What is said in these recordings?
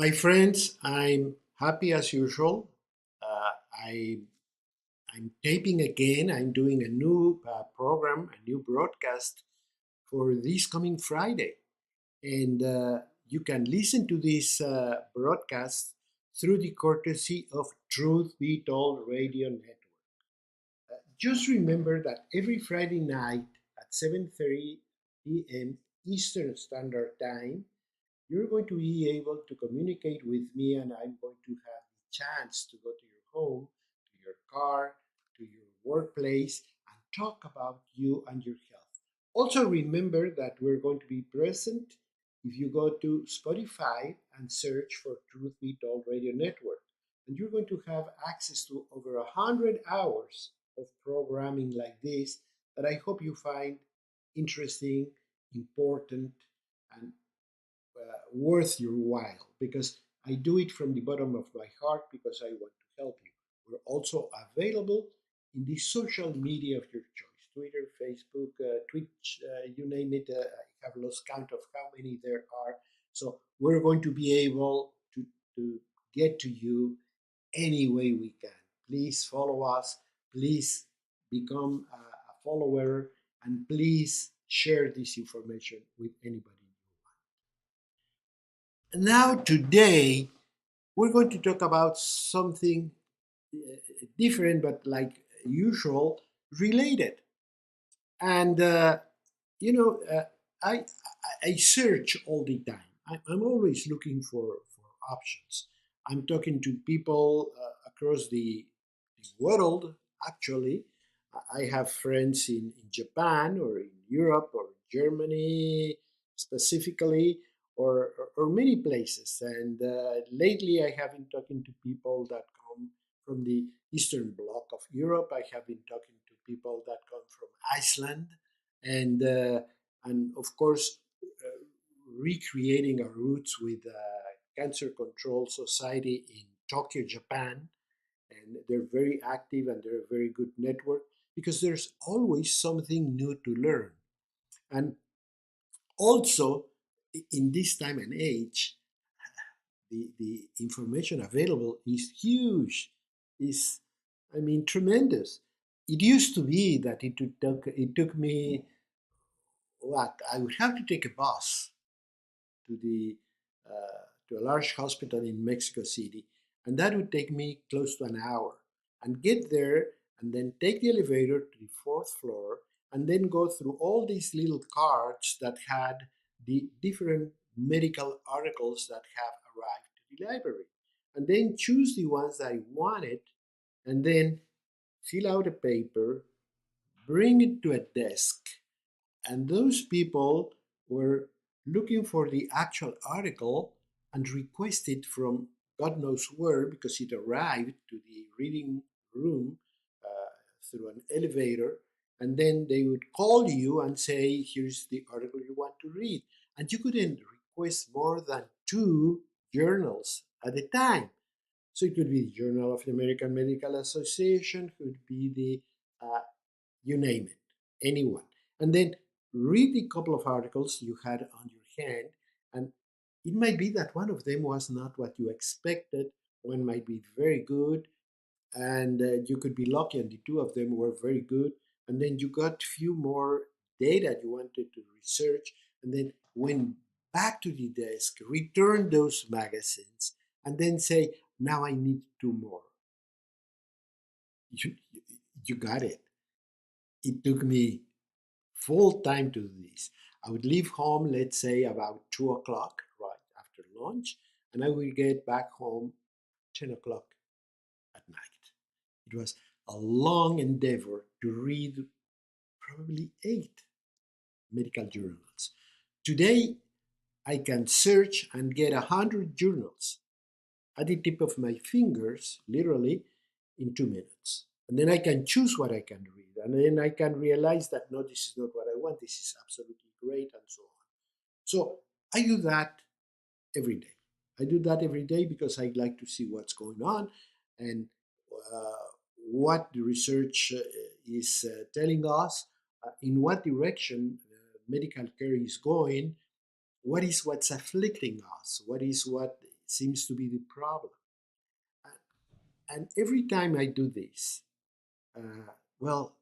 My friends, I'm happy as usual. Uh, I, I'm taping again. I'm doing a new program, a new broadcast for this coming Friday. And you can listen to this broadcast through the courtesy of Truth Be Told Radio Network. Just remember that every Friday night at 7:30 p.m. Eastern Standard Time, you're going to be able to communicate with me, and I'm going to have the chance to go to your home, to your car, to your workplace, and talk about you and your health. Also, remember that we're going to be present if you go to Spotify and search for Truth Be Told Radio Network. And you're going to have access to over 100 hours of programming like this that I hope you find interesting, important, and worth your while, because I do it from the bottom of my heart because I want to help you. We're also available in the social media of your choice: Twitter, Facebook, Twitch, you name it. I have lost count of how many there are. So we're going to be able to get to you any way we can. Please follow us. Please become a follower, and please share this information with anybody. Now, today, we're going to talk about something different, but like usual, related. And, you know, I search all the time. I'm always looking for options. I'm talking to people across the world, actually. I have friends in Japan or in Europe or Germany specifically, or many places. And lately, I have been talking to people that come from the Eastern Bloc of Europe. I have been talking to people that come from Iceland, and of course, recreating our roots with Cancer Control Society in Tokyo, Japan. And they're very active and they're a very good network because there's always something new to learn. And also, in this time and age, the information available is huge, is, I mean, tremendous. It used to be that it took me, what, I would have to take a bus to the to a large hospital in Mexico City, and that would take me close to an hour, and get there, and then take the elevator to the fourth floor, and then go through all these little carts that had the different medical articles that have arrived to the library, and then choose the ones that I wanted, and then fill out a paper, bring it to a desk, and those people were looking for the actual article and request it from God knows where, because it arrived to the reading room through an elevator. And then they would call you and say, here's the article you want to read. And you couldn't request more than two journals at a time. So it could be the Journal of the American Medical Association, could be you name it, anyone. And then read a couple of articles you had on your hand, and it might be that one of them was not what you expected, one might be very good, and you could be lucky, and the two of them were very good. And then you got few more data you wanted to research, and then went back to the desk, returned those magazines, and then say, now I need two more. You, you got it. It took me full time to do this. I would leave home, let's say about 2 o'clock, right after lunch, and I will get back home 10 o'clock at night. It was a long endeavor to read probably 8 medical journals. Today, I can search and get 100 journals at the tip of my fingers, literally, in 2 minutes. And then I can choose what I can read. And then I can realize that, no, this is not what I want. This is absolutely great, and so on. So I do that every day. I do that every day because I like to see what's going on, and uh, what the research is telling us, in what direction medical care is going, what's afflicting us, what is what seems to be the problem. And every time I do this, well,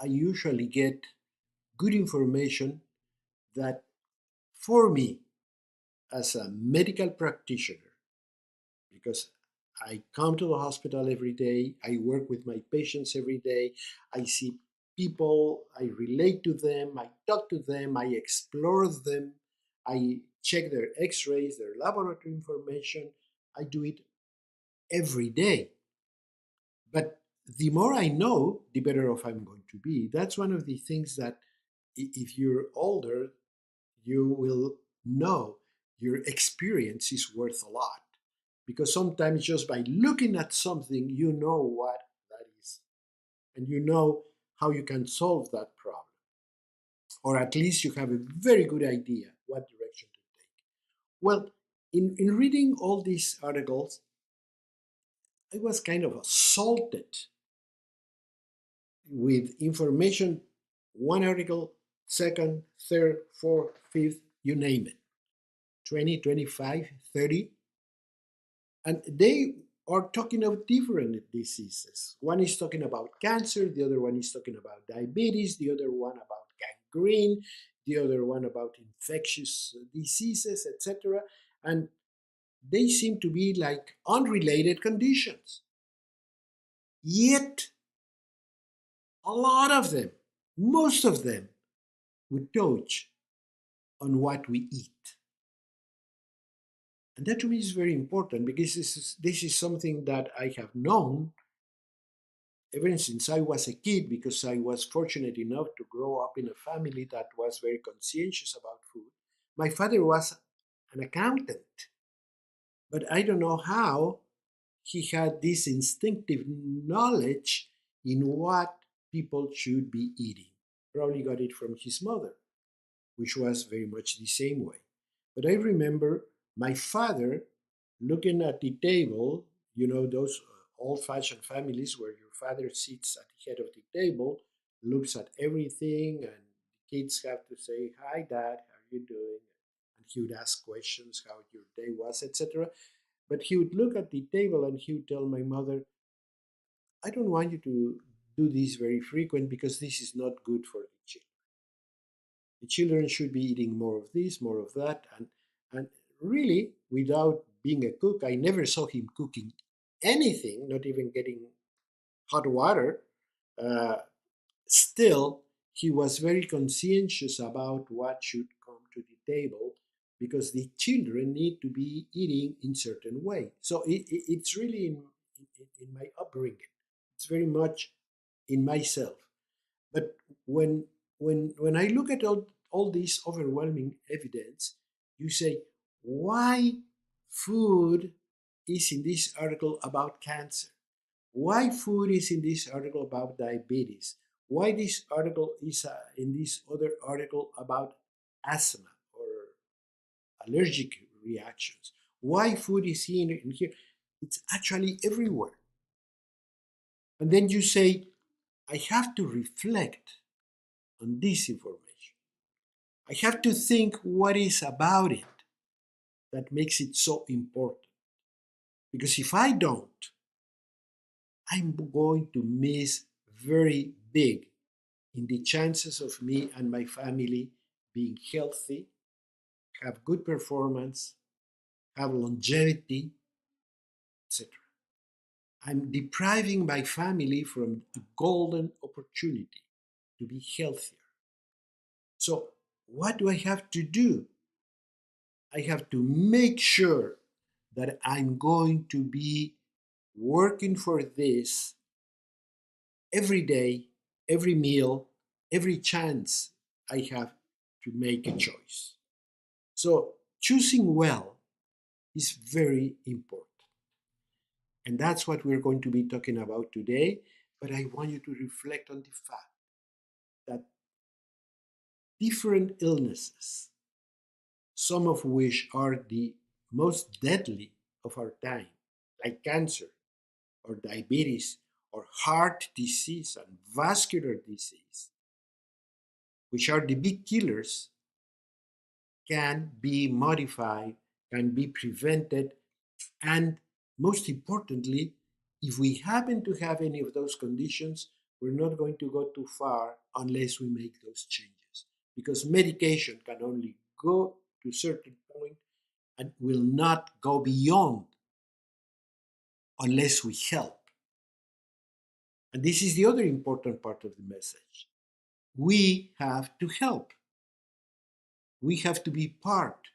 I usually get good information that for me, as a medical practitioner, because I come to the hospital every day, I work with my patients every day, I see people, I relate to them, I talk to them, I explore them, I check their x rays, their laboratory information. I do it every day. But the more I know, the better off I'm going to be. That's one of the things that if you're older, you will know your experience is worth a lot. Because sometimes just by looking at something, you know what that is. And you know how you can solve that problem. Or at least you have a very good idea what direction to take. Well, in reading all these articles, I was kind of assaulted with information, one article, second, third, fourth, fifth, you name it, 20, 25, 30. And they are talking of different diseases. One is talking about cancer, the other one is talking about diabetes, the other one about gangrene, the other one about infectious diseases, etc. And they seem to be like unrelated conditions. Yet, a lot of them, most of them, would touch on what we eat. And that to me is very important because this is something that I have known ever since I was a kid, because I was fortunate enough to grow up in a family that was very conscientious about food. My father was an accountant, but I don't know how he had this instinctive knowledge in what people should be eating. Probably got it from his mother, which was very much the same way. But I remember my father looking at the table, those old fashioned families where your father sits at the head of the table, looks at everything, and the kids have to say, "Hi, Dad, how are you doing?" And he would ask questions, how your day was, etc. But he would look at the table and he would tell my mother, "I don't want you to do this very frequent because this is not good for the children. The children should be eating more of this, more of that." And really, without being a cook, I never saw him cooking anything, not even getting hot water. Uh, Still, he was very conscientious about what should come to the table because the children need to be eating in certain way. So it's really in my upbringing. It's very much in myself. But when I look at all this overwhelming evidence, you say, why food is in this article about cancer? Why food is in this article about diabetes? Why this article is in this other article about asthma or allergic reactions? Why food is here and here? It's actually everywhere. And then you say, I have to reflect on this information. I have to think what is about it that makes it so important. Because if I don't, I'm going to miss very big in the chances of me and my family being healthy, have good performance, have longevity, etc. I'm depriving my family from a golden opportunity to be healthier. So, what do I have to do? I have to make sure that I'm going to be working for this every day, every meal, every chance I have to make a choice. So, choosing well is very important. And that's what we're going to be talking about today. But I want you to reflect on the fact that different illnesses, some of which are the most deadly of our time, like cancer or diabetes or heart disease and vascular disease, which are the big killers, can be modified, can be prevented And most importantly, if we happen to have any of those conditions, we're not going to go too far unless we make those changes. Because medication can only go to a certain point and will not go beyond unless we help. And this is the other important part of the message. We have to help. We have to be part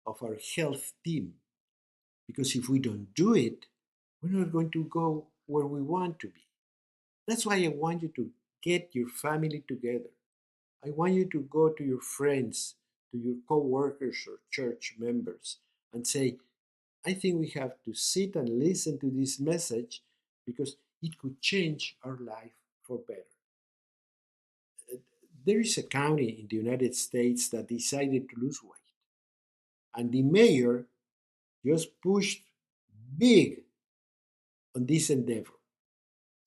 of our health team. Because if we don't do it, we're not going to go where we want to be. That's why I want you to get your family together. I want you to go to your friends, to your co-workers or church members and say, I think we have to sit and listen to this message because it could change our life for better. There is a county in the United States that decided to lose weight, and the mayor just pushed big on this endeavor.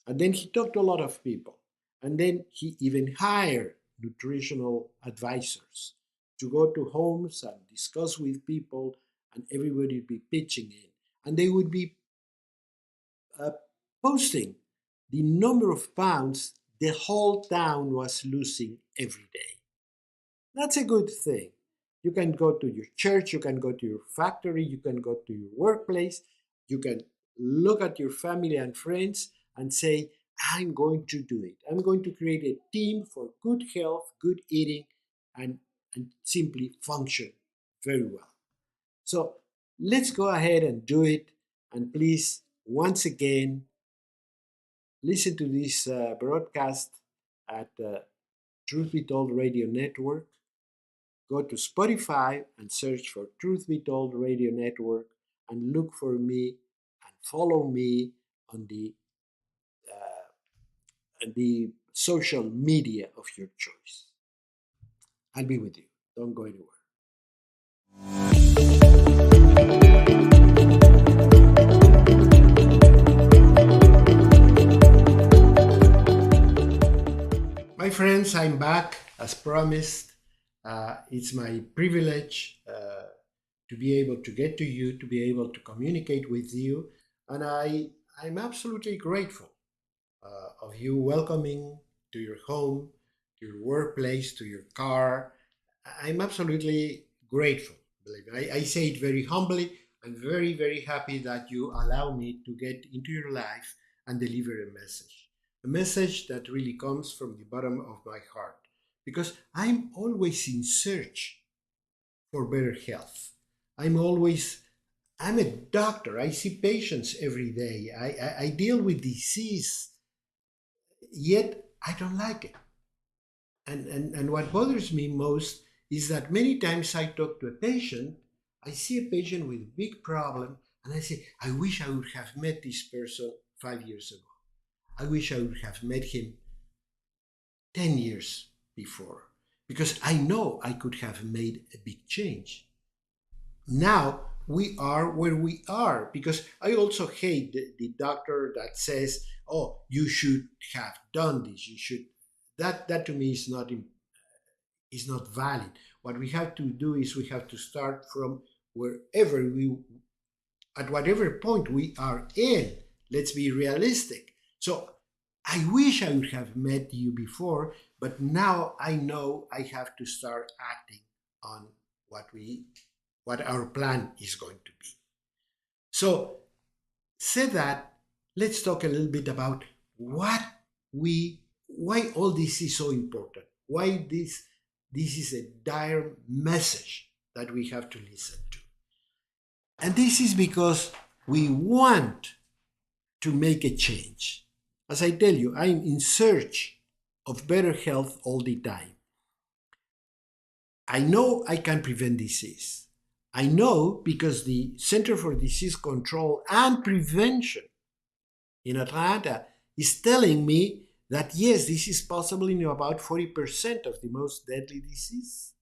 And then he talked to a lot of people. And then he even hired nutritional advisors to go to homes and discuss with people, and everybody would be pitching in. And they would be posting the number of pounds the whole town was losing every day. That's a good thing. You can go to your church, you can go to your factory, you can go to your workplace, you can look at your family and friends and say, I'm going to do it. I'm going to create a team for good health, good eating, and simply function very well. So let's go ahead and do it. And please, once again, listen to this broadcast at Truth Be Told Radio Network. Go to Spotify and search for Truth Be Told Radio Network and look for me and follow me on the social media of your choice. I'll be with you. Don't go anywhere. My friends, I'm back as promised. It's my privilege to be able to get to you, to be able to communicate with you, and I'm absolutely grateful of you welcoming to your home, to your workplace, to your car. I'm absolutely grateful. Believe me. I say it very humbly. I'm very, very happy that you allow me to get into your life and deliver a message that really comes from the bottom of my heart, because I'm always in search for better health. I'm a doctor. I see patients every day. I deal with disease, yet I don't like it. And what bothers me most is that many times I talk to a patient, I see a patient with a big problem, and I say, I wish I would have met this person 5 years ago. I wish I would have met him 10 years before, because I know I could have made a big change. Now we are where we are, because I also hate the doctor that says, oh, you should have done this, you should. That to me is not valid. What we have to do is we have to start from wherever at whatever point we are in. Let's be realistic. So I wish I would have met you before, but now I know I have to start acting on what our plan is going to be. So, said that, let's talk a little bit about why all this is so important, why this is a dire message that we have to listen to. And this is because we want to make a change. As I tell you, I'm in search of better health all the time. I know I can prevent disease. I know because the Center for Disease Control and Prevention in Atlanta is telling me that yes, this is possible in about 40% of the most deadly disease.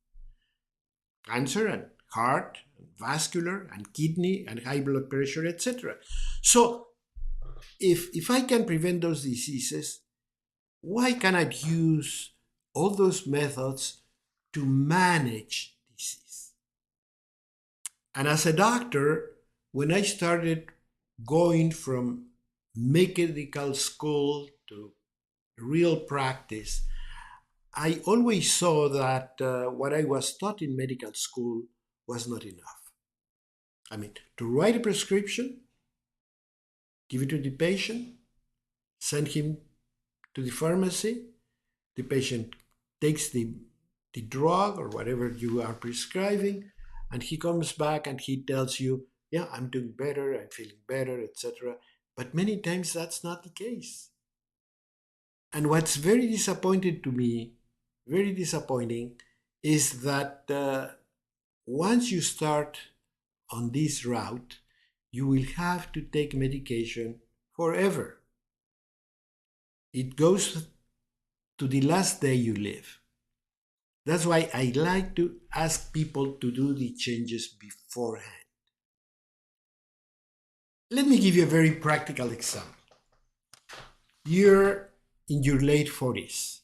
Cancer and heart, and vascular and kidney and high blood pressure, etc. So if I can prevent those diseases, why cannot I use all those methods to manage disease? And as a doctor, when I started going from medical school to real practice, I always saw that what I was taught in medical school was not enough. I mean, to write a prescription, give it to the patient, send him to the pharmacy, the patient takes the drug or whatever you are prescribing, and he comes back and he tells you, yeah, I'm doing better, I'm feeling better, etc. But many times that's not the case. And what's very disappointing to me, very disappointing, is that once you start on this route, you will have to take medication forever. It goes to the last day you live. That's why I like to ask people to do the changes beforehand. Let me give you a very practical example. You're in your late 40s.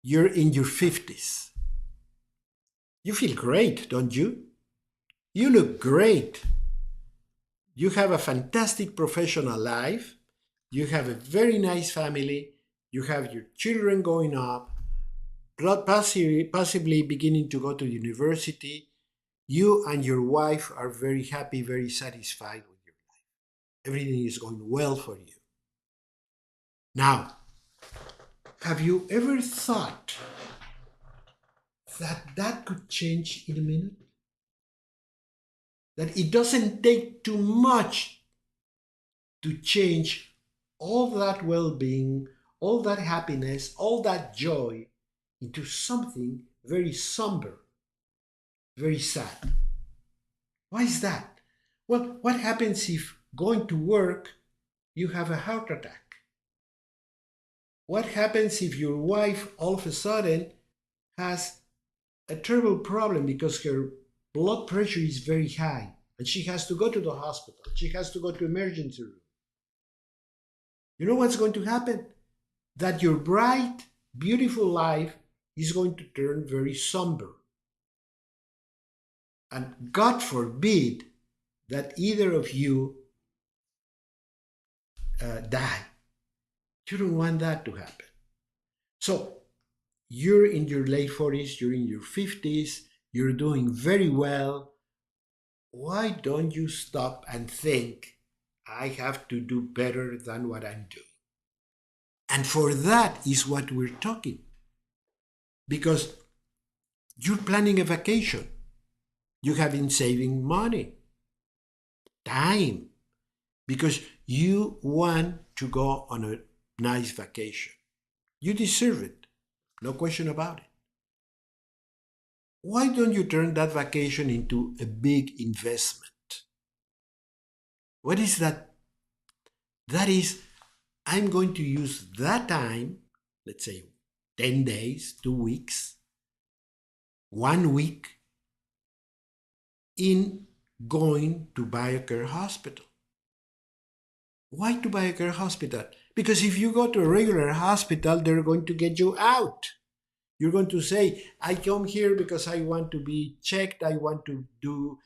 You're in your 50s. You feel great, don't you? You look great. You have a fantastic professional life. You have a very nice family. You have your children going up, possibly beginning to go to university. You and your wife are very happy, very satisfied with your life. Everything is going well for you. Now, have you ever thought that that could change in a minute? That it doesn't take too much to change all that well-being, all that happiness, all that joy into something very somber, very sad. Why is that? Well, what happens if going to work you have a heart attack? What happens if your wife all of a sudden has a terrible problem because her blood pressure is very high and she has to go to the hospital, she has to go to emergency room? You know what's going to happen? That your bright, beautiful life is going to turn very somber. And God forbid that either of you die. You don't want that to happen. So you're in your late 40s, you're in your 50s, you're doing very well. Why don't you stop and think, I have to do better than what I'm doing? And for that is what we're talking. Because you're planning a vacation. You have been saving money, time, because you want to go on a nice vacation. You deserve it, no question about it. Why don't you turn that vacation into a big investment? What is that? That is, I'm going to use that time, let's say 10 days, 2 weeks, 1 week, in going to BioCare Hospital. Why to BioCare Hospital? Because if you go to a regular hospital, they're going to get you out. You're going to say, I come here because I want to be checked, I want to do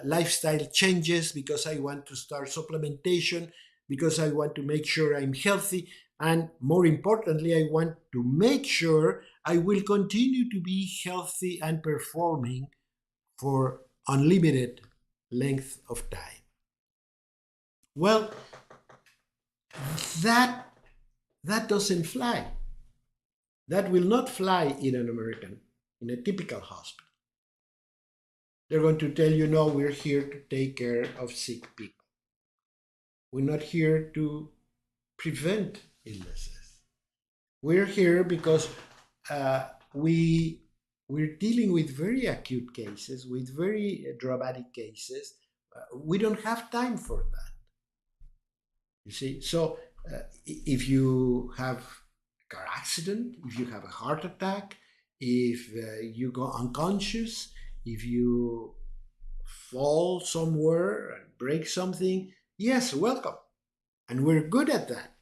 lifestyle changes, because I want to start supplementation, because I want to make sure I'm healthy, and more importantly, I want to make sure I will continue to be healthy and performing for unlimited length of time. Well, that doesn't fly. That will not fly in a typical hospital. They're going to tell you, no, we're here to take care of sick people. We're not here to prevent illnesses. We're here because we're dealing with very acute cases, with very dramatic cases. We don't have time for that. You see, so if you have a car accident, if you have a heart attack, if you go unconscious, if you fall somewhere and break something, yes, welcome. And we're good at that.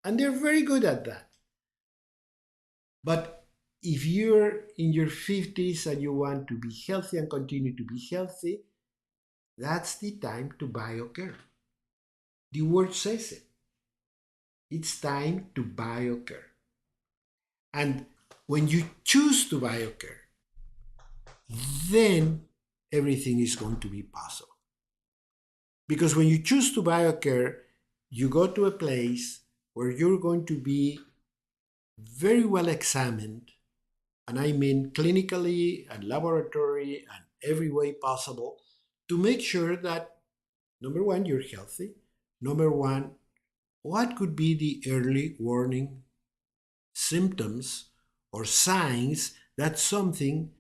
And they're very good at that. But if you're in your 50s and you want to be healthy and continue to be healthy, that's the time to BioCare. The word says it. It's time to BioCare. And when you choose to BioCare, then everything is going to be possible. Because when you choose to BioCare, you go to a place where you're going to be very well examined, and I mean clinically and laboratory and every way possible, to make sure that number one, you're healthy. Number one, what could be the early warning symptoms or signs that something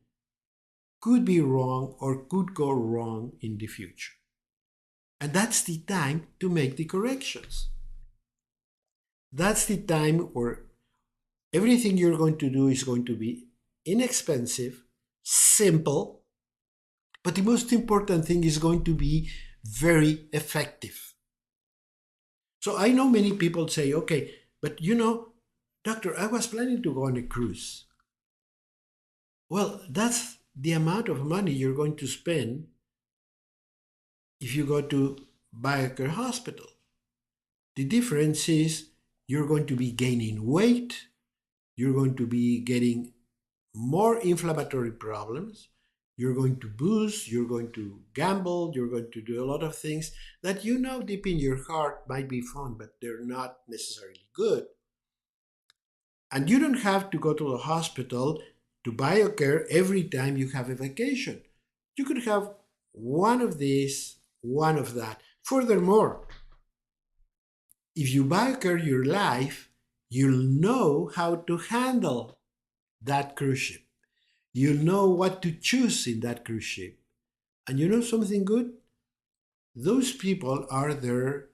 could be wrong or could go wrong in the future? And that's the time to make the corrections. That's the time where everything you're going to do is going to be inexpensive, simple, but the most important thing is going to be very effective. So I know many people say, okay, but doctor, I was planning to go on a cruise. Well, that's the amount of money you're going to spend if you go to BioCare Hospital. The difference is you're going to be gaining weight, you're going to be getting more inflammatory problems, you're going to booze, you're going to gamble, you're going to do a lot of things that deep in your heart might be fun, but they're not necessarily good. And you don't have to go to the hospital to BioCare every time you have a vacation. You could have one of these, one of that. Furthermore, if you BioCare your life, you'll know how to handle that cruise ship. You'll know what to choose in that cruise ship. And you know something good? Those people are there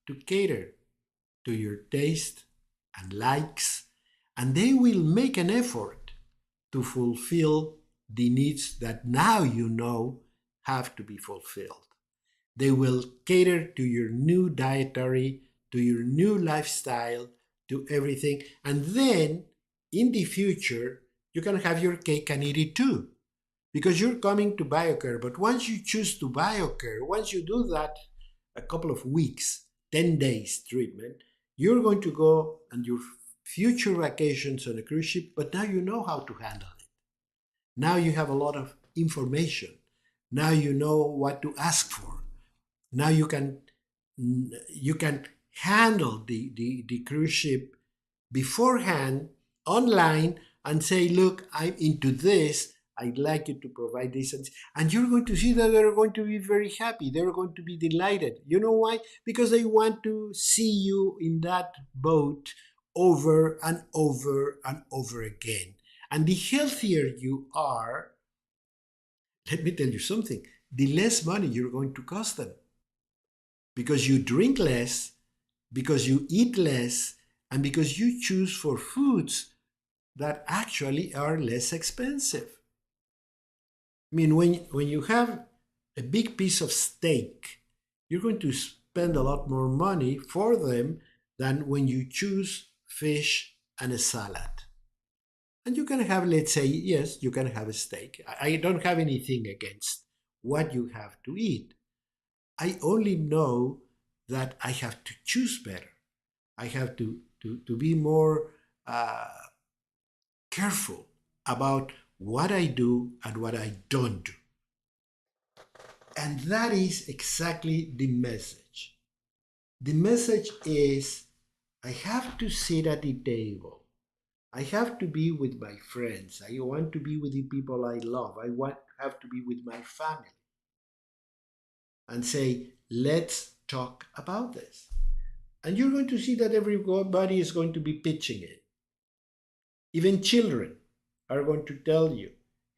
to cater to your taste and likes, and they will make an effort to fulfill the needs that now have to be fulfilled. They will cater to your new dietary, to your new lifestyle, to everything. And then in the future, you can have your cake and eat it too. Because you're coming to BioCare. But once you choose to BioCare, once you do that a couple of weeks, 10 days treatment, you're going to go on your future vacations on a cruise ship, but now you know how to handle it. Now you have a lot of information. Now you know what to ask for. Now you can handle the cruise ship beforehand online and say, look, I'm into this. I'd like you to provide this. And you're going to see that they're going to be very happy. They're going to be delighted. You know why? Because they want to see you in that boat over and over and over again. And the healthier you are, let me tell you something, the less money you're going to cost them. Because you drink less, because you eat less, and because you choose for foods that actually are less expensive. I mean, when you have a big piece of steak, you're going to spend a lot more money for them than when you choose fish and a salad. And you can have, let's say, yes, you can have a steak. I don't have anything against what you have to eat. I only know that I have to choose better. I have to be more careful about what I do and what I don't do. And that is exactly the message. The message is I have to sit at the table. I have to be with my friends. I want to be with the people I love. Have to be with my family. And say, let's talk about this. And you're going to see that everybody is going to be pitching it. Even children are going to tell you,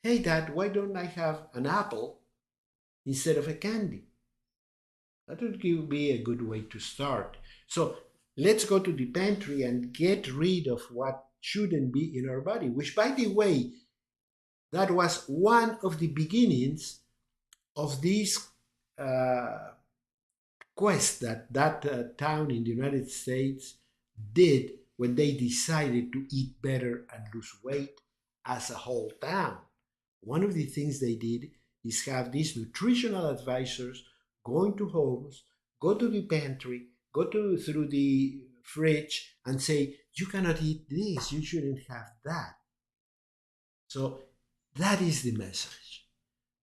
hey, Dad, why don't I have an apple instead of a candy? That would be a good way to start. So let's go to the pantry and get rid of what shouldn't be in our body, which, by the way, that was one of the beginnings of this quest that town in the United States did when they decided to eat better and lose weight as a whole town. One of the things they did is have these nutritional advisors go into homes, go to the pantry, through the fridge and say, you cannot eat this, you shouldn't have that. So that is the message.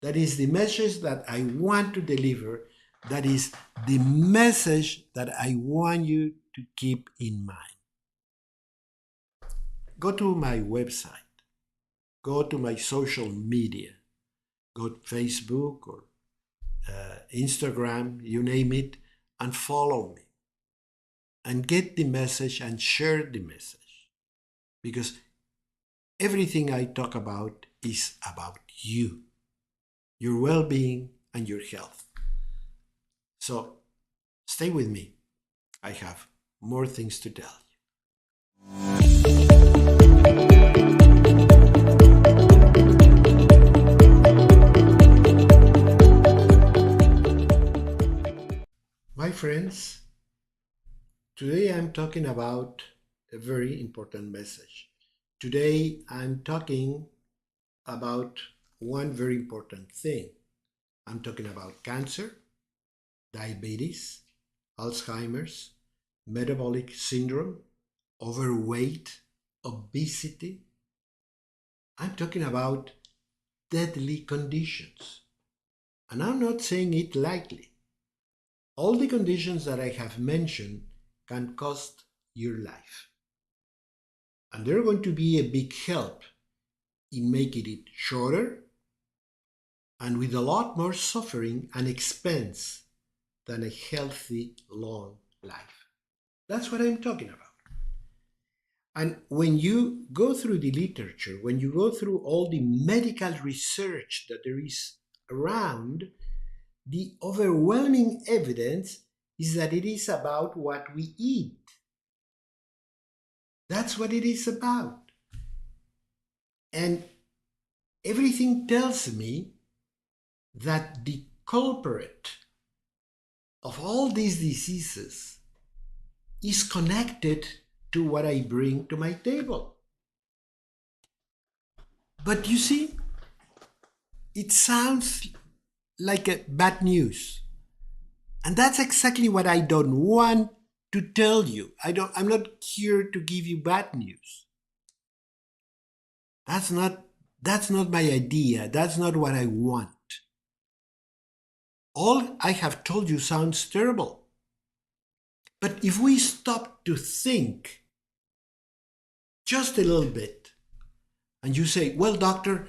That is the message that I want to deliver. That is the message that I want you to keep in mind. Go to my website, go to my social media, go to Facebook or Instagram, you name it, and follow me. And get the message and share the message. Because everything I talk about is about you, your well-being, and your health. So stay with me. I have more things to tell you. My friends, today I'm talking about a very important message. Today I'm talking about one very important thing. I'm talking about cancer, diabetes, Alzheimer's, metabolic syndrome, overweight, obesity. I'm talking about deadly conditions. And I'm not saying it lightly. All the conditions that I have mentioned can cost your life. And they're going to be a big help in making it shorter and with a lot more suffering and expense than a healthy, long life. That's what I'm talking about. And when you go through the literature, when you go through all the medical research that there is around, the overwhelming evidence is that it is about what we eat. That's what it is about. And everything tells me that the culprit of all these diseases is connected to what I bring to my table. But you see, it sounds like a bad news. And that's exactly what I don't want to tell you. I'm not here to give you bad news. That's not my idea. That's not what I want. All I have told you sounds terrible. But if we stop to think just a little bit, and you say, well, doctor,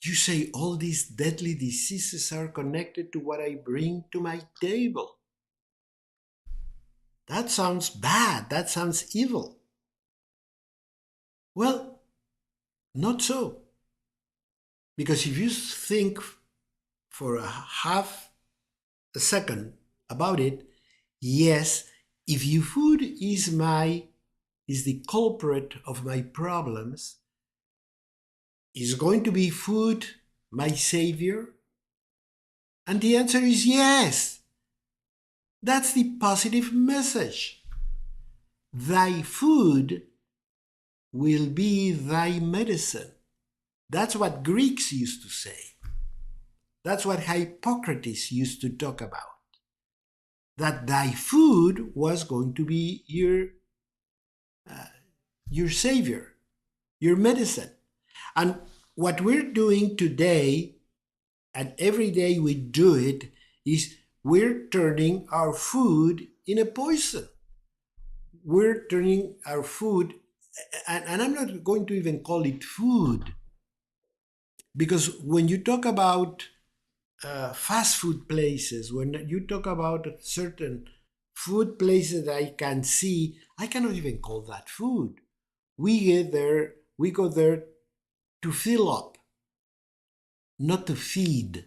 you say all these deadly diseases are connected to what I bring to my table. That sounds bad. That sounds evil. Well, not so. Because if you think for a half a second about it, yes, if your food is the culprit of my problems, is going to be food my savior? And the answer is yes. That's the positive message. Thy food will be thy medicine. That's what Greeks used to say. That's what Hippocrates used to talk about. That thy food was going to be your savior, your medicine. And what we're doing today, and every day we do it, is we're turning our food in a poison. We're turning our food, and I'm not going to even call it food, because when you talk about fast food places, when you talk about certain food places that I can see, I cannot even call that food. We go there to fill up, not to feed.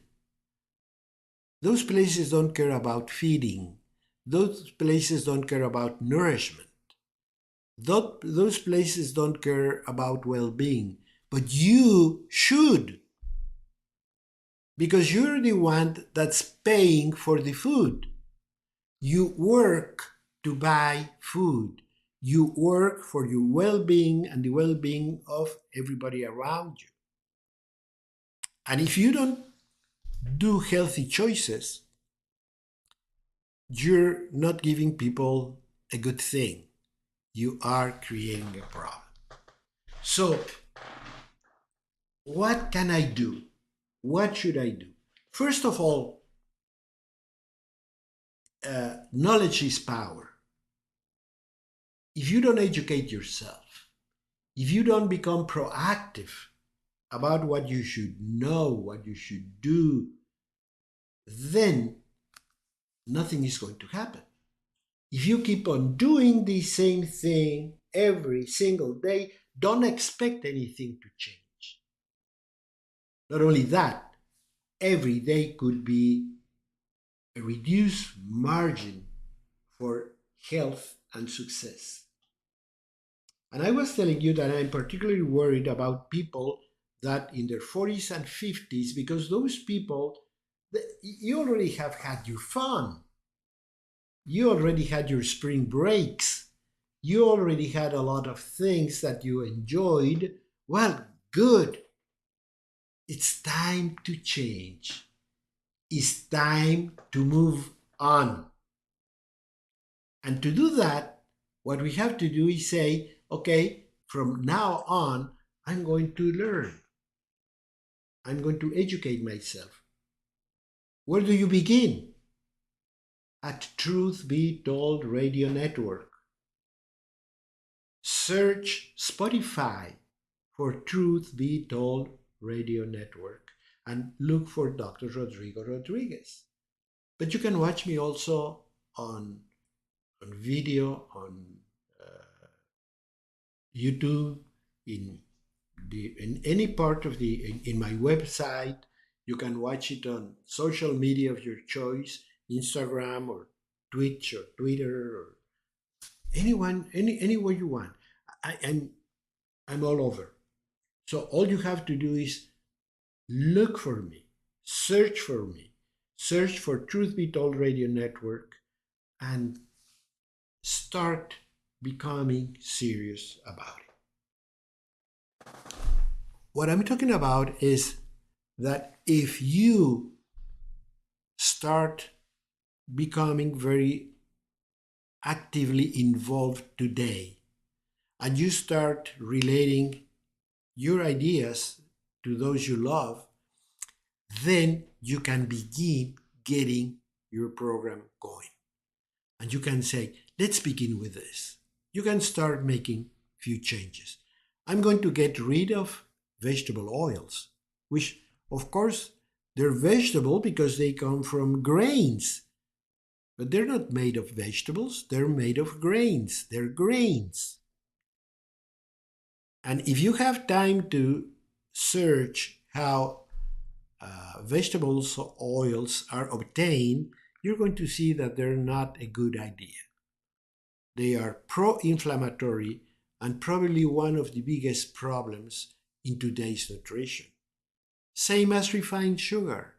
Those places don't care about feeding. Those places don't care about nourishment. Those places don't care about well-being. But you should, because you're the one that's paying for the food. You work to buy food. You work for your well-being and the well-being of everybody around you. And if you don't do healthy choices, you're not giving people a good thing. You are creating a problem. So, what can I do? What should I do? First of all, knowledge is power. If you don't educate yourself, if you don't become proactive about what you should know, what you should do, then nothing is going to happen. If you keep on doing the same thing every single day, don't expect anything to change. Not only that, every day could be a reduced margin for health and success. And I was telling you that I'm particularly worried about people that in their 40s and 50s, because those people, you already have had your fun. You already had your spring breaks. You already had a lot of things that you enjoyed. Well, good. It's time to change. It's time to move on. And to do that, what we have to do is say, okay, from now on, I'm going to learn. I'm going to educate myself. Where do you begin? At Truth Be Told Radio Network. Search Spotify for Truth Be Told Radio Network and look for Dr. Rodrigo Rodriguez. But you can watch me also on video, on YouTube, in any part of in my website. You can watch it on social media of your choice, Instagram or Twitch or Twitter or anywhere you want. I'm all over. So all you have to do is look for me, search for Truth Be Told Radio Network, and start becoming serious about it. What I'm talking about is that if you start becoming very actively involved today and you start relating your ideas to those you love, then you can begin getting your program going. And you can say, let's begin with this. You can start making few changes. I'm going to get rid of vegetable oils, which of course they're vegetable because they come from grains. But they're not made of vegetables, they're made of grains. They're grains. And if you have time to search how vegetables oils are obtained, you're going to see that they're not a good idea. They are pro-inflammatory and probably one of the biggest problems in today's nutrition. Same as refined sugar.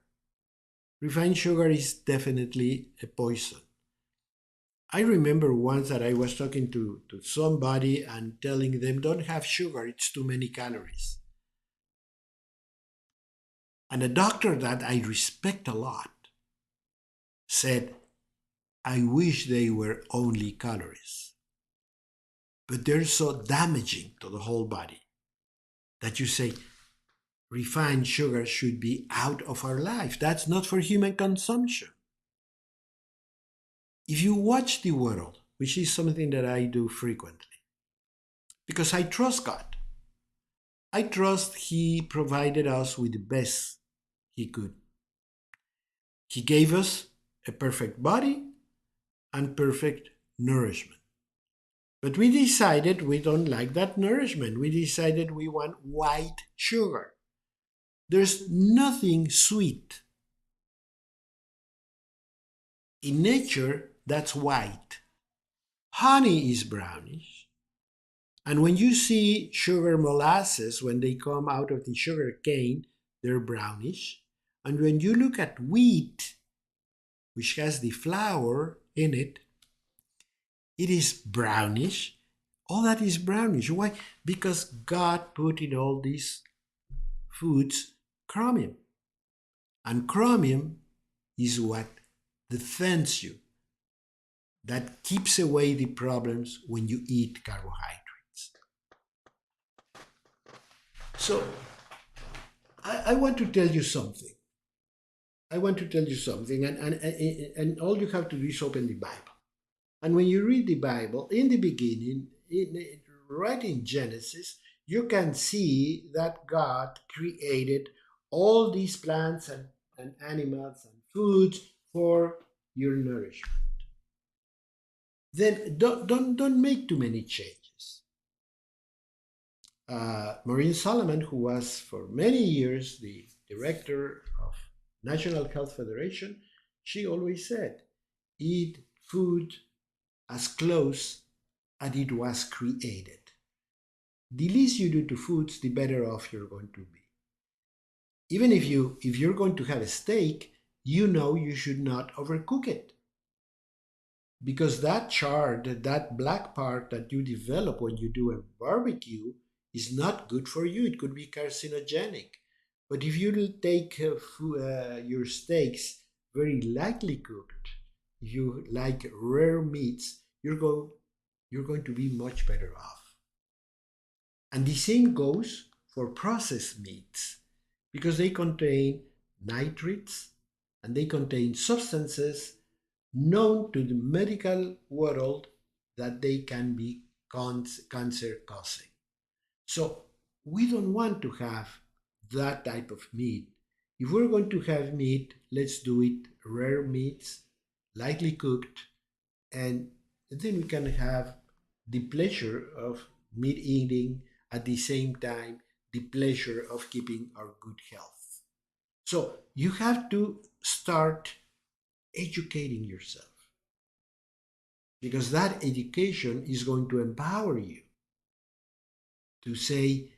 Refined sugar is definitely a poison. I remember once that I was talking to somebody and telling them, don't have sugar, it's too many calories. And a doctor that I respect a lot said, I wish they were only calories. But they're so damaging to the whole body that you say, refined sugar should be out of our life. That's not for human consumption. If you watch the world, which is something that I do frequently, because I trust God. I trust He provided us with the best He could. He gave us a perfect body and perfect nourishment. But we decided we don't like that nourishment. We decided we want white sugar. There's nothing sweet. In nature, that's white. Honey is brownish. And when you see sugar molasses, when they come out of the sugar cane, they're brownish. And when you look at wheat, which has the flour in it, it is brownish. All that is brownish. Why? Because God put in all these foods chromium. And chromium is what defends you that keeps away the problems when you eat carbohydrates. So I want to tell you something. I want to tell you something, and all you have to do is open the Bible. And when you read the Bible, in the beginning, right in Genesis, you can see that God created all these plants and animals and foods for your nourishment. Then don't make too many changes. Maureen Solomon, who was for many years the director of National Health Federation, she always said, eat food as close as it was created. The least you do to foods, the better off you're going to be. Even if you're going to have a steak, you know you should not overcook it. Because that char, that black part that you develop when you do a barbecue is not good for you. It could be carcinogenic. But if you take your steaks very lightly cooked, if you like rare meats, you're going to be much better off. And the same goes for processed meats, because they contain nitrates and they contain substances known to the medical world that they can be cancer causing. So we don't want to have that type of meat. If we're going to have meat, let's do it rare meats, lightly cooked, and then we can have the pleasure of meat eating at the same time, the pleasure of keeping our good health. So you have to start educating yourself, because that education is going to empower you to say,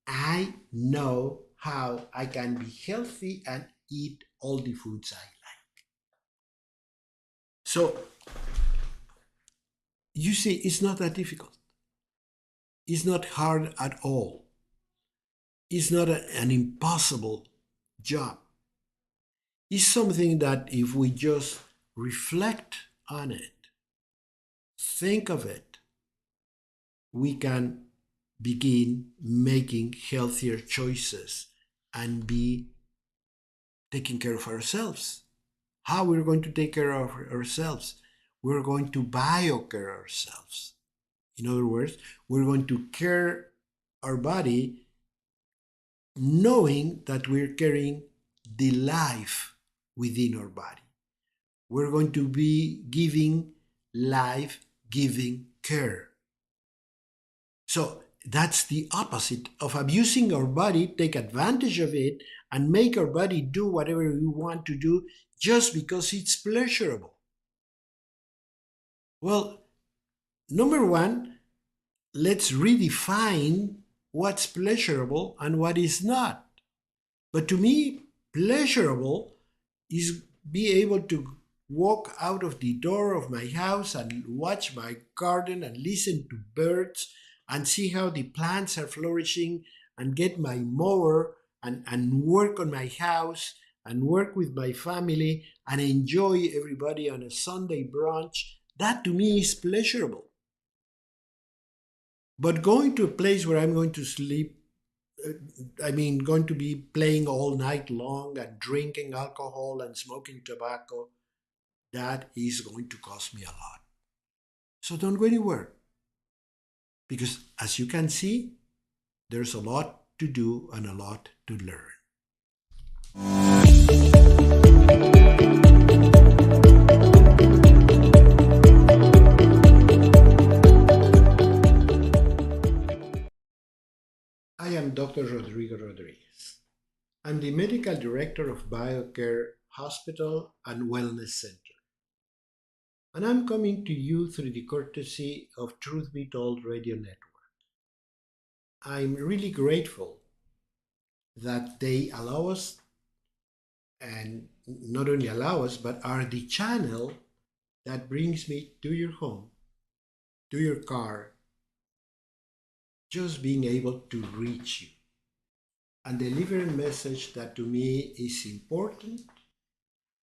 I know how I can be healthy and eat all the foods I like. So you see, it's not that difficult. It's not hard at all. It's not an impossible job. It's something that if we just reflect on it, think of it, we can begin making healthier choices and be taking care of ourselves. How we're going to take care of ourselves? We're going to BioCare ourselves. In other words, we're going to care our body knowing that we're carrying the life within our body. We're going to be giving life-giving care. So that's the opposite of abusing our body, take advantage of it, and make our body do whatever we want to do just because it's pleasurable. Well, number one, let's redefine what's pleasurable and what is not. But to me, pleasurable is be able to walk out of the door of my house and watch my garden and listen to birds and see how the plants are flourishing and get my mower and work on my house and work with my family and enjoy everybody on a Sunday brunch. That to me is pleasurable. But going to a place where I'm going to sleep, going to be playing all night long and drinking alcohol and smoking tobacco, that is going to cost me a lot. So don't go anywhere. Because as you can see, there's a lot to do and a lot to learn. I am Dr. Rodrigo Rodriguez. I'm the medical director of BioCare Hospital and Wellness Center. And I'm coming to you through the courtesy of Truth Be Told Radio Network. I'm really grateful that they allow us, and not only allow us, but are the channel that brings me to your home, to your car, just being able to reach you and deliver a message that to me is important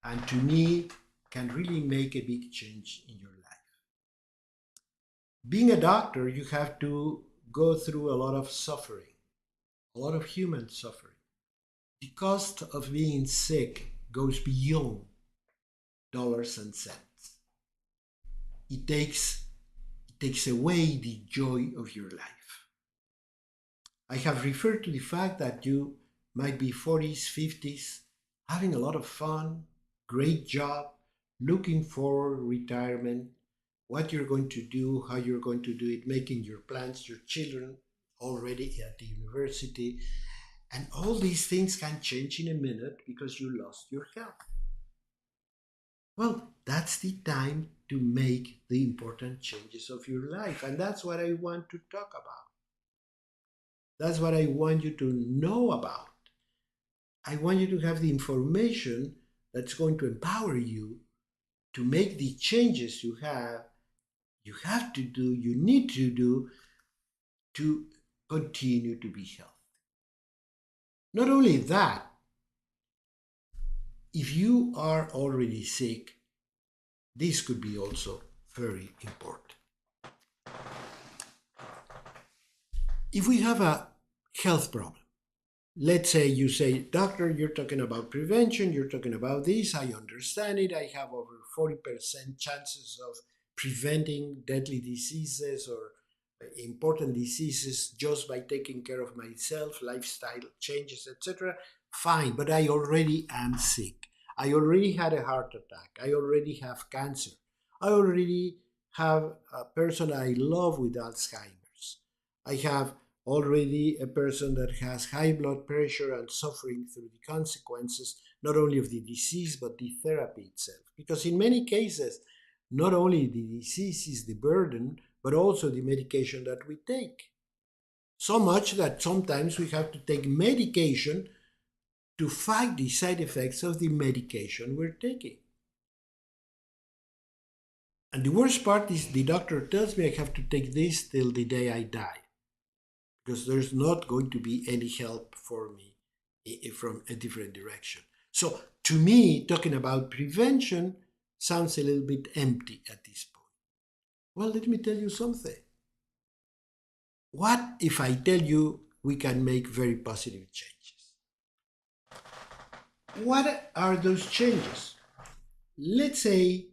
and to me can really make a big change in your life. Being a doctor, you have to go through a lot of suffering, a lot of human suffering. The cost of being sick goes beyond dollars and cents. It takes away the joy of your life. I have referred to the fact that you might be 40s, 50s, having a lot of fun, great job, looking for retirement, what you're going to do, how you're going to do it, making your plans, your children already at the university. And all these things can change in a minute because you lost your health. Well, that's the time to make the important changes of your life. And that's what I want to talk about. That's what I want you to know about. I want you to have the information that's going to empower you to make the changes you have to do, you need to do to continue to be healthy. Not only that, if you are already sick, this could be also very important. If we have a health problem, let's say you say, doctor, you're talking about prevention, you're talking about this, I understand it, I have over 40% chances of preventing deadly diseases or important diseases just by taking care of myself, lifestyle changes, etc. Fine, but I already am sick. I already had a heart attack. I already have cancer. I already have a person I love with Alzheimer's. I have already a person that has high blood pressure and suffering through the consequences not only of the disease but the therapy itself. Because in many cases, not only the disease is the burden, but also the medication that we take. So much that sometimes we have to take medication to fight the side effects of the medication we're taking. And the worst part is the doctor tells me I have to take this till the day I die, because there's not going to be any help for me from a different direction. So to me, talking about prevention sounds a little bit empty at this point. Well, let me tell you something. What if I tell you we can make very positive changes? What are those changes? Let's say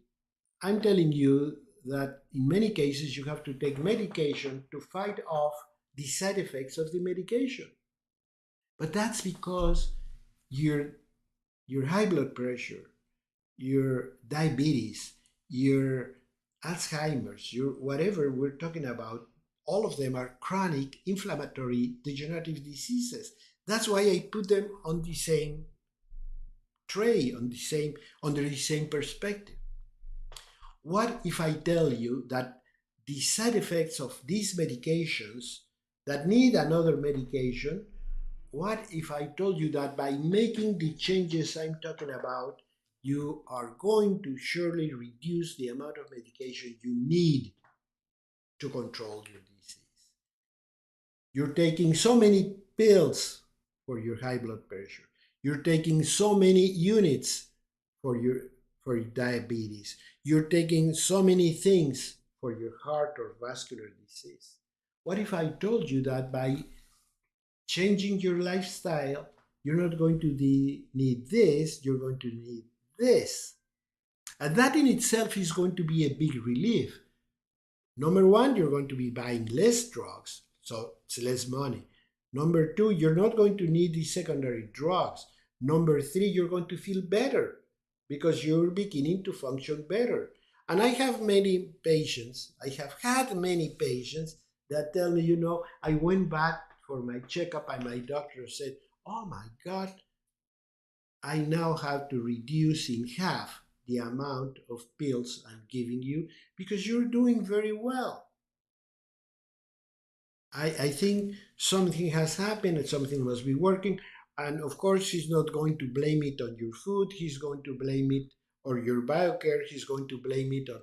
I'm telling you that in many cases you have to take medication to fight off the side effects of the medication. But that's because your high blood pressure, your diabetes, your Alzheimer's, your whatever we're talking about, all of them are chronic inflammatory degenerative diseases. That's why I put them on the same tray, under the same perspective. What if I tell you that the side effects of these medications that need another medication, what if I told you that by making the changes I'm talking about, you are going to surely reduce the amount of medication you need to control your disease? You're taking so many pills for your high blood pressure. You're taking so many units for your diabetes. You're taking so many things for your heart or vascular disease. What if I told you that by changing your lifestyle, you're not going to need this, you're going to need this? And that in itself is going to be a big relief. Number one, you're going to be buying less drugs, so it's less money. Number two, you're not going to need the secondary drugs. Number three, you're going to feel better because you're beginning to function better. And I have had many patients that tell me, I went back for my checkup and my doctor said, oh my God, I now have to reduce in half the amount of pills I'm giving you because you're doing very well. I think something has happened and something must be working. And of course, he's not going to blame it on your food. He's going to blame it on your BioCare. He's going to blame it on,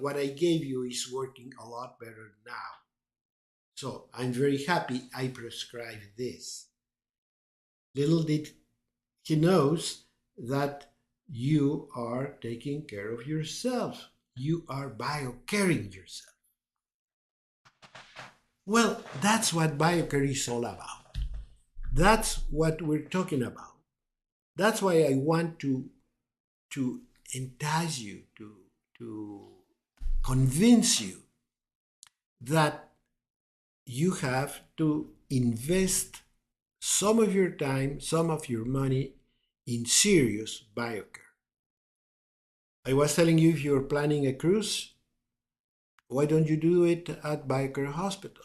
what I gave you is working a lot better now. So I'm very happy I prescribed this. Little did he knows that you are taking care of yourself. You are BioCaring yourself. Well, that's what BioCare is all about. That's what we're talking about. That's why I want to entice you, to convince you that you have to invest some of your time, some of your money in serious BioCare. I was telling you, if you're planning a cruise, why don't you do it at BioCare Hospital?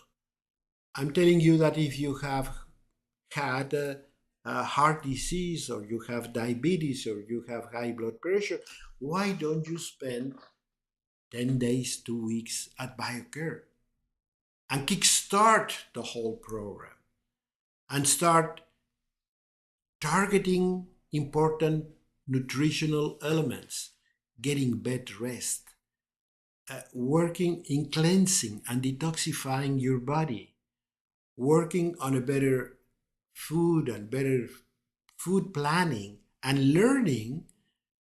I'm telling you that if you have had a heart disease, or you have diabetes, or you have high blood pressure, why don't you spend 10 days, 2 weeks at BioCare and kickstart the whole program and start targeting important nutritional elements, getting bed rest, working in cleansing and detoxifying your body, working on a better food and better food planning, and learning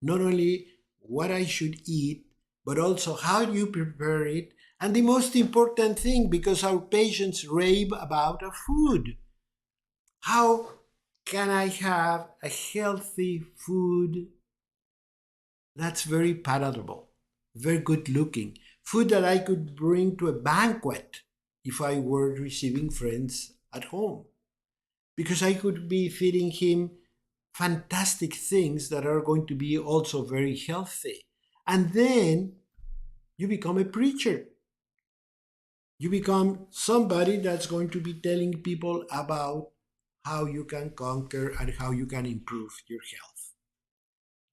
not only what I should eat, but also how do you prepare it. And the most important thing, because our patients rave about a food, how can I have a healthy food that's very palatable, very good looking, food that I could bring to a banquet if I were receiving friends at home? Because I could be feeding him fantastic things that are going to be also very healthy. And then you become a preacher. You become somebody that's going to be telling people about how you can conquer and how you can improve your health.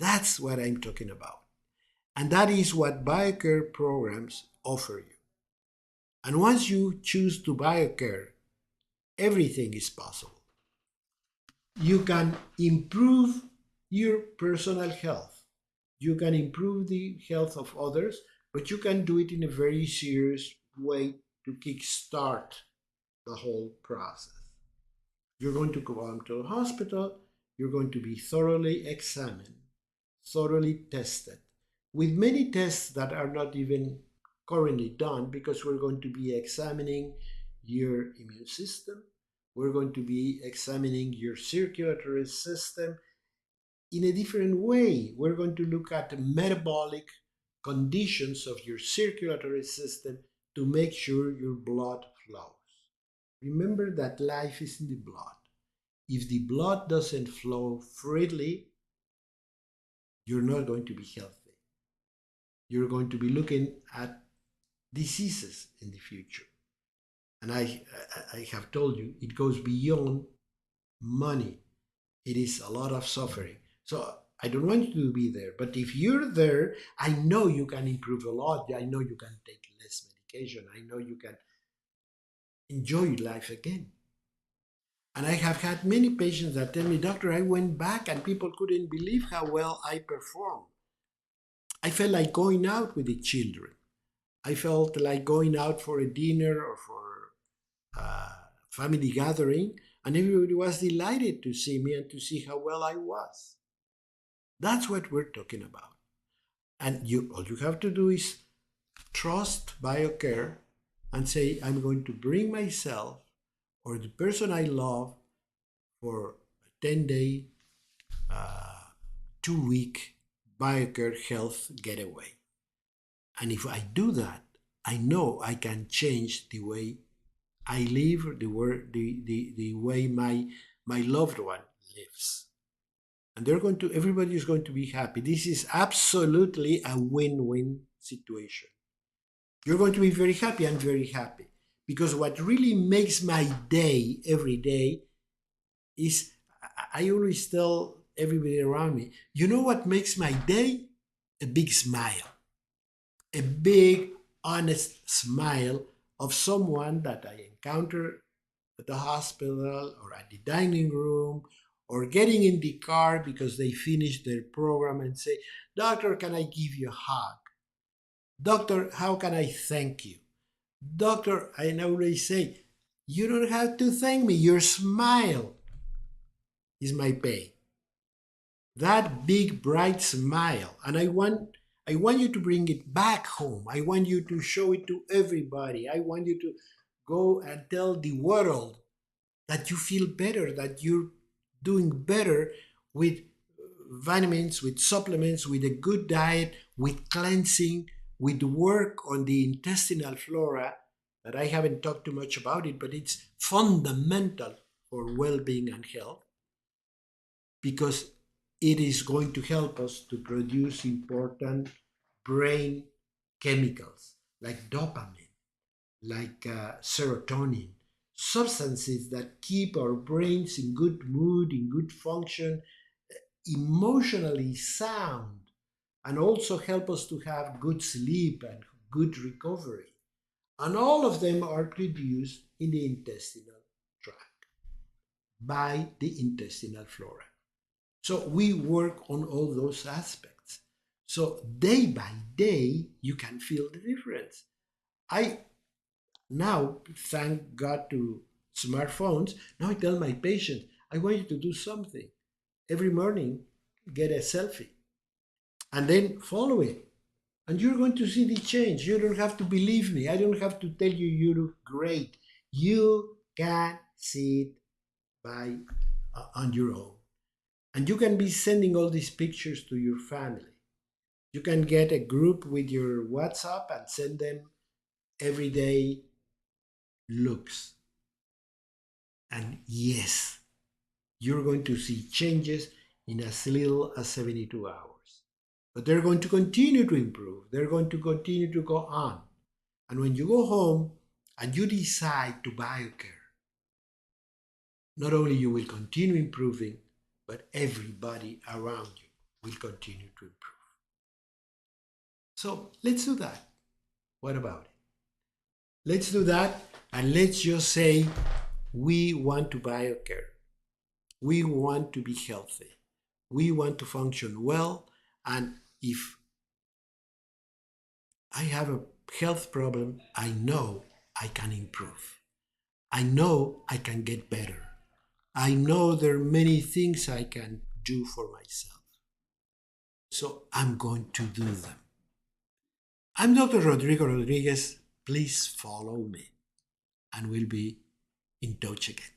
That's what I'm talking about. And that is what BioCare programs offer you. And once you choose to BioCare, everything is possible. You can improve your personal health. You can improve the health of others, but you can do it in a very serious way to kickstart the whole process. You're going to go to a hospital, you're going to be thoroughly examined, thoroughly tested, with many tests that are not even currently done, because we're going to be examining your immune system, we're going to be examining your circulatory system in a different way. We're going to look at the metabolic conditions of your circulatory system to make sure your blood flows. Remember that life is in the blood. If the blood doesn't flow freely, you're not going to be healthy. You're going to be looking at diseases in the future. And I have told you, it goes beyond money. It is a lot of suffering. So I don't want you to be there. But if you're there, I know you can improve a lot. I know you can take less medication. I know you can enjoy life again. And I have had many patients that tell me, doctor, I went back and people couldn't believe how well I performed. I felt like going out with the children. I felt like going out for a dinner or for a family gathering, and everybody was delighted to see me and to see how well I was. That's what we're talking about. And all you have to do is trust BioCare and say, I'm going to bring myself or the person I love for a 10-day, 2-week BioCare health getaway. And if I do that, I know I can change the way I live, the way my loved one lives. And everybody is going to be happy. This is absolutely a win-win situation. You're going to be very happy. I'm very happy. Because what really makes my day every day is, I always tell everybody around me, you know what makes my day? A big smile. A big, honest smile of someone that I encounter at the hospital or at the dining room, or getting in the car because they finished their program and say, doctor, can I give you a hug? Doctor, how can I thank you? Doctor, I always say, you don't have to thank me. Your smile is my pay. That big, bright smile. And I want you to bring it back home. I want you to show it to everybody. I want you to go and tell the world that you feel better, that you're doing better with vitamins, with supplements, with a good diet, with cleansing, with work on the intestinal flora, that I haven't talked too much about it, but it's fundamental for well-being and health because it is going to help us to produce important brain chemicals like dopamine, like serotonin, substances that keep our brains in good mood, in good function, emotionally sound, and also help us to have good sleep and good recovery. And all of them are produced in the intestinal tract by the intestinal flora. So we work on all those aspects. So day by day, you can feel the difference. I now, thank God to smartphones, now I tell my patients, I want you to do something. Every morning, get a selfie and then follow it. And you're going to see the change. You don't have to believe me. I don't have to tell you you look great. You can see it by on your own. And you can be sending all these pictures to your family. You can get a group with your WhatsApp and send them everyday looks. And yes, you're going to see changes in as little as 72 hours. But they're going to continue to improve. They're going to continue to go on. And when you go home and you decide to BioCare, not only you will continue improving, but everybody around you will continue to improve. So let's do that. What about it? Let's do that, and let's just say we want to BioCare. We want to be healthy. We want to function well, and if I have a health problem, I know I can improve. I know I can get better. I know there are many things I can do for myself. So I'm going to do them. I'm Dr. Rodrigo Rodriguez. Please follow me, and we'll be in touch again.